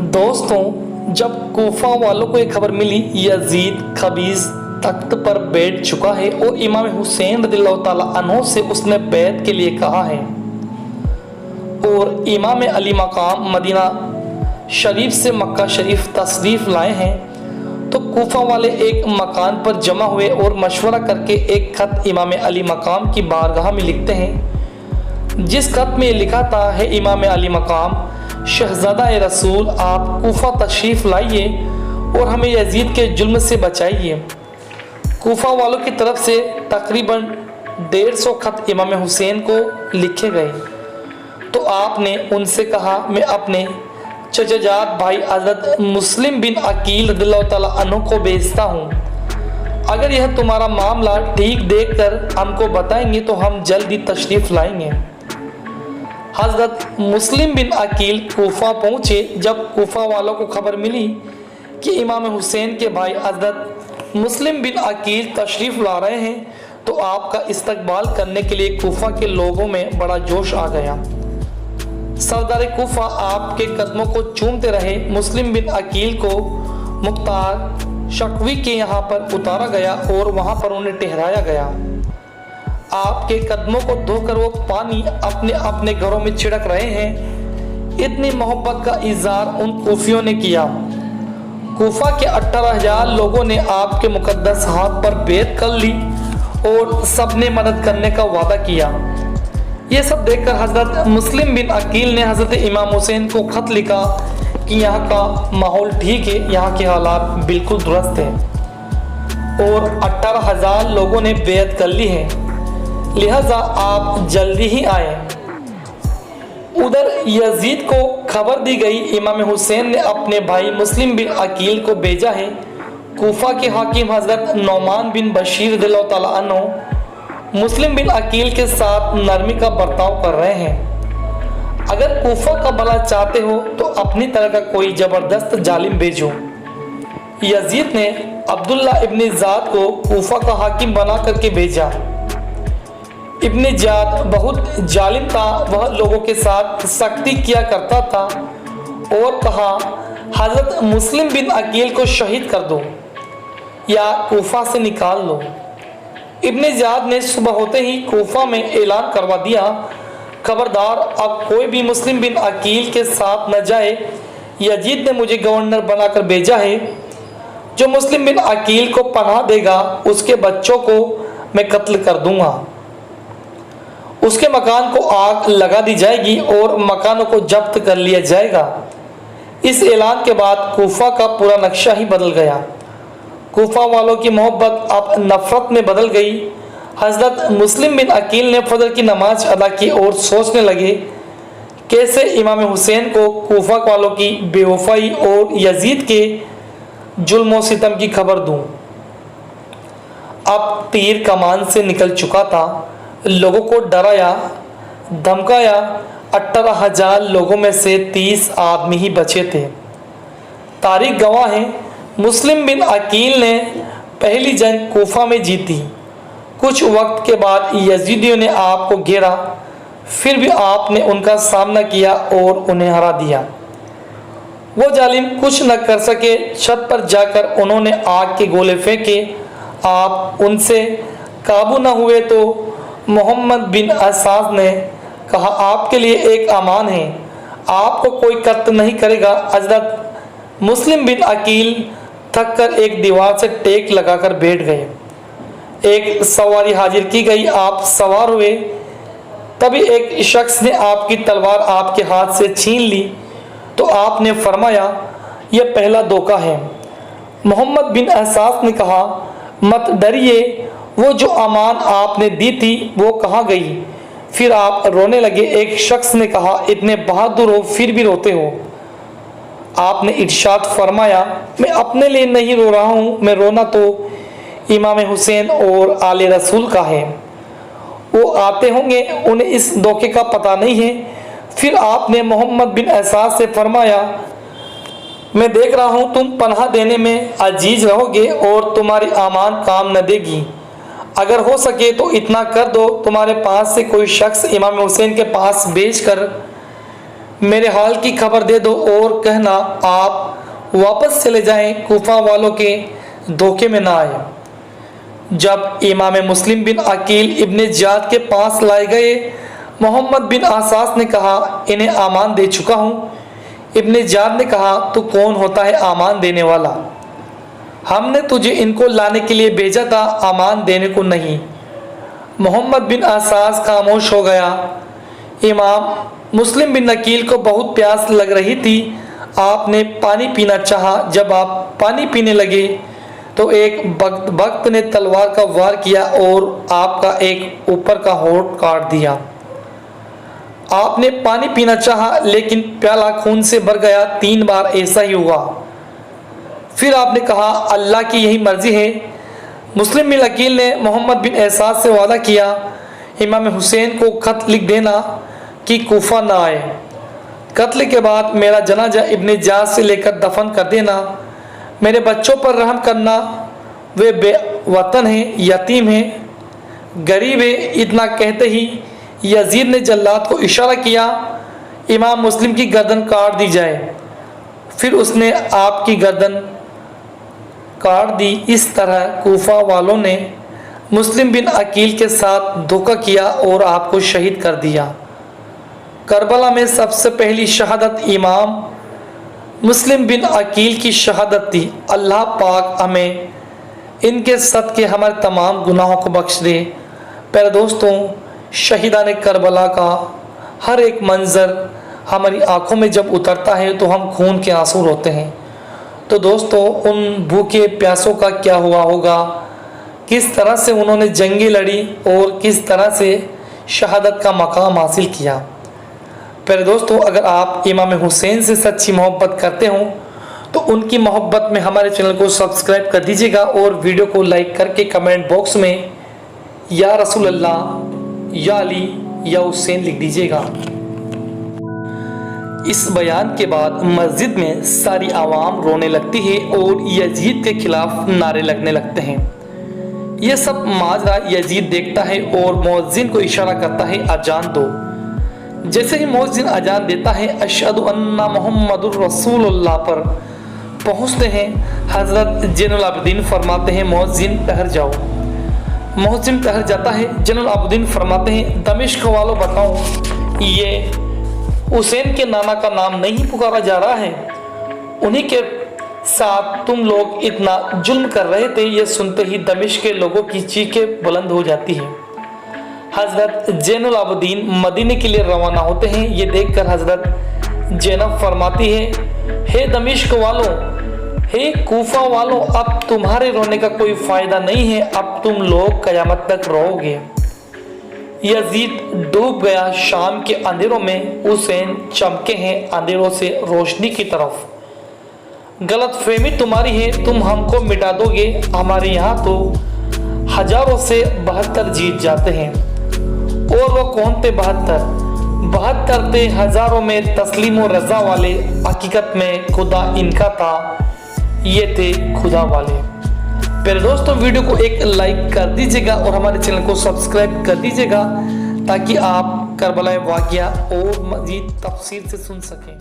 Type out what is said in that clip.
दोस्तों, जब कूफा वालों को एक खबर मिली यजीद खबीस तख्त पर बैठ चुका है और इमाम हुसैन रज़ियल्लाहु ताला अन्हु से उसने बैत के लिए कहा है और इमाम अली मकाम मदीना शरीफ से मक्का शरीफ तशरीफ लाए हैं, तो कूफा वाले एक मकान पर जमा हुए और मशवरा करके एक खत इमाम अली मकाम की बारगाह में लिखते हैं, जिस खत में लिखा था, है इमाम अली मकाम शहजादा रसूल, आप कूफा तशरीफ़ लाइए और हमें यजीद के जुल्म से बचाइए। कूफा वालों की तरफ से तकरीबन 150 खत इमाम हुसैन को लिखे गए, तो आपने उनसे कहा, मैं अपने चचेजाद भाई हज़रत मुस्लिम बिन अकील रज़ियल्लाहु ताला अन्हु को भेजता हूँ। अगर यह तुम्हारा मामला ठीक देखकर हमको बताएंगे तो हम जल्दी तशरीफ़ लाएंगे। हज़रत मुस्लिम बिन अकील कूफा पहुँचे। जब कूफा वालों को खबर मिली कि इमाम हुसैन के भाई हज़रत मुस्लिम बिन अकील तशरीफ़ ला रहे हैं, तो आपका इस्तकबाल करने के लिए कूफा के लोगों में बड़ा जोश आ गया। सरदार कूफा आपके कदमों को चूमते रहे। मुस्लिम बिन अकील को मुख्तार शक्वी के यहाँ पर उतारा गया और वहाँ पर उन्हें ठहराया गया। आपके कदमों को धोकर वो पानी अपने अपने घरों में छिड़क रहे हैं। इतनी मोहब्बत का इजहार उन कूफियों ने किया। कूफा के 18,000 लोगों ने आपके मुकद्दस हाथ पर बैत कर ली और सबने मदद करने का वादा किया। ये सब देखकर हज़रत मुस्लिम बिन अकील ने हज़रत इमाम हुसैन को ख़त लिखा कि यहाँ का माहौल ठीक है, यहाँ के हालात बिल्कुल दुरुस्त हैं और 18,000 लोगों ने बैत कर ली है, लिहाजा आप जल्दी ही आए। उधर यजीद को खबर दी गई, इमाम हुसैन ने अपने भाई मुस्लिम बिन अकील को भेजा है। कूफा के हाकिम हज़रत नौमान बिन बशीर रज़ियल्लाहु ताला अन्हु मुस्लिम बिन अकील के साथ नरमी का बर्ताव कर रहे हैं। अगर कूफा का भला चाहते हो तो अपनी तरह का कोई ज़बरदस्त जालिम भेजो। यजीद ने अब्दुल्ला इब्न ज़ाद को कूफा का हाकिम बना करके भेजा। इब्न ज़ाद बहुत जालिम था, वह लोगों के साथ सख्ती किया करता था और कहा, हज़रत मुस्लिम बिन अकील को शहीद कर दो या कूफा से निकाल लो। इब्न ज़ाद ने सुबह होते ही कूफा में ऐलान करवा दिया, खबरदार, अब कोई भी मुस्लिम बिन अकील के साथ न जाए। यजीद ने मुझे गवर्नर बनाकर भेजा है। जो मुस्लिम बिन अकील को पनाह देगा उसके बच्चों को मैं कत्ल कर दूंगा। उसके मकान को आग लगा दी जाएगी और मकानों को जब्त कर लिया जाएगा। इस ऐलान के बाद कूफा का पूरा नक्शा ही बदल गया। कूफा वालों की मोहब्बत अब नफरत में बदल गई। हज़रत मुस्लिम बिन अकील ने फजर की नमाज अदा की और सोचने लगे, कैसे इमाम हुसैन को कूफा वालों की बेवफाई और यजीद के जुल्म सितम की खबर दूं। अब तीर कमान से निकल चुका था। लोगों को डराया धमकाया। 18,000 लोगों में से 30 आदमी ही बचे थे। तारीख गवाह है, मुस्लिम बिन अकील ने पहली जंग कूफा में जीती। कुछ वक्त के बाद यजीदियों ने आपको घेरा, फिर भी आपने उनका सामना किया और उन्हें हरा दिया। वो जालिम कुछ न कर सके। छत पर जाकर उन्होंने आग के गोले फेंके। आप उनसे काबू न हुए तो मोहम्मद बिन असास ने कहा, आपके लिए एक अमान है, आपको कोई कत्ल नहीं करेगा। हज़रत मुस्लिम बिन अकील थक कर एक दीवार से टेक लगाकर बैठ गए। एक सवारी हाजिर की गई। आप सवार हुए, तभी एक शख्स ने आपकी तलवार आपके हाथ से छीन ली, तो आपने फरमाया, यह पहला धोखा है। मोहम्मद बिन असास ने कहा, मत डरिए, वो जो अमान आपने दी थी वो कहाँ गई? फिर आप रोने लगे। एक शख्स ने कहा, इतने बहादुर हो फिर भी रोते हो। आपने इरशाद फरमाया, मैं अपने लिए नहीं रो रहा हूँ, मैं रोना तो इमाम हुसैन और आले रसूल का है। वो आते होंगे, उन्हें इस धोखे का पता नहीं है। फिर आपने मोहम्मद बिन असास से फरमाया, मैं देख रहा हूँ तुम पनाह देने में अजीज रहोगे और तुम्हारी अमान काम न देगी। अगर हो सके तो इतना कर दो, तुम्हारे पास से कोई शख्स इमाम हुसैन के पास भेजकर मेरे हाल की खबर दे दो और कहना आप वापस चले जाएं, कूफा वालों के धोखे में ना आए। जब इमाम मुस्लिम बिन अकील इब्ने ज़ियाद के पास लाए गए, मोहम्मद बिन आसास ने कहा, इन्हें आमान दे चुका हूँ। इब्ने ज़ियाद ने कहा, तू कौन होता है आमान देने वाला? हमने तुझे इनको लाने के लिए भेजा था, आमान देने को नहीं। मोहम्मद बिन आसास खामोश हो गया। इमाम मुस्लिम बिन अकील को बहुत प्यास लग रही थी। आपने पानी पीना चाहा। जब आप पानी पीने लगे तो एक भक्त ने तलवार का वार किया और आपका एक ऊपर का होंठ काट दिया। आपने पानी पीना चाहा लेकिन प्याला खून से भर गया। 3 बार ऐसा ही हुआ। फिर आपने कहा, अल्लाह की यही मर्जी है। मुस्लिम बिन अकील ने मोहम्मद बिन एसास से वादा किया, इमाम हुसैन को खत लिख देना कि कूफा ना आए। कत्ल के बाद मेरा जनाजा इब्ने ज़ियाद से लेकर दफन कर देना। मेरे बच्चों पर रहम करना, वे बेवतन हैं, यतीम हैं, गरीब है। इतना कहते ही यजीद ने जल्लाद को इशारा किया, इमाम मुस्लिम की गर्दन काट दी जाए। फिर उसने आपकी गर्दन काट दी। इस तरह कूफा वालों ने मुस्लिम बिन अकील के साथ धोखा किया और आपको शहीद कर दिया। करबला में सबसे पहली शहादत इमाम मुस्लिम बिन अकील की शहादत थी। अल्लाह पाक हमें इनके सदके हमारे तमाम गुनाहों को बख्श दे। प्यारे दोस्तों, शहीदान करबला का हर एक मंज़र हमारी आंखों में जब उतरता है तो हम खून के आंसू रोते हैं। तो दोस्तों, उन भूखे प्यासों का क्या हुआ होगा, किस तरह से उन्होंने जंगें लड़ी और किस तरह से शहादत का मकाम हासिल किया। प्यारे दोस्तों, अगर आप इमाम हुसैन से सच्ची मोहब्बत करते हो तो उनकी मोहब्बत में हमारे चैनल को सब्सक्राइब कर दीजिएगा और वीडियो को लाइक करके कमेंट बॉक्स में या रसूल अल्लाह, या अली, या हुसैन लिख दीजिएगा। इस बयान के बाद मस्जिद में सारी आवाम रोने लगती है और यजीद के खिलाफ नारे लगने लगते हैं। यह सब माजरा यजीद देखता है और मुअज्जिन को इशारा करता है, अजान दो। जैसे ही मुअज्जिन अजान देता है, अशहदु अन्ना मुहम्मदुर रसूलुल्लाह पर पहुँचते हैं, हज़रत ज़ैनुल आबिदीन फरमाते हैं, मुअज्जिन ठहर जाओ। मुअज्जिन ठहर जाता है। ज़ैनुल आबिदीन फरमाते हैं, दमिश्क वालों बताओ, ये हुसैन के नाना का नाम नहीं पुकारा जा रहा है? उन्हीं के साथ तुम लोग इतना जुल्म कर रहे थे। ये सुनते ही दमिश्क के लोगों की चीखें बुलंद हो जाती हैं। हज़रत ज़ैनुल आबिदीन मदीने के लिए रवाना होते हैं। ये देखकर हज़रत ज़ैनब फरमाती है, हे दमिश्क वालों, हे कूफा वालों, अब तुम्हारे रोने का कोई फ़ायदा नहीं है। अब तुम लोग क़यामत तक रोओगे। यजीद डूब गया शाम के अंधेरों में। हुसैन चमके हैं अंधेरों से रोशनी की तरफ। गलतफहमी तुम्हारी है, तुम हमको मिटा दोगे। हमारे यहाँ तो हजारों से 72 जीत जाते हैं। और वो कौन थे 72 थे हजारों में तस्लीम और रजा वाले। हकीकत में खुदा इनका था, ये थे खुदा वाले। प्यारे दोस्तों, वीडियो को एक लाइक कर दीजिएगा और हमारे चैनल को सब्सक्राइब कर दीजिएगा ताकि आप करबला वाक़िया और मज़ीद तफसील से सुन सकें।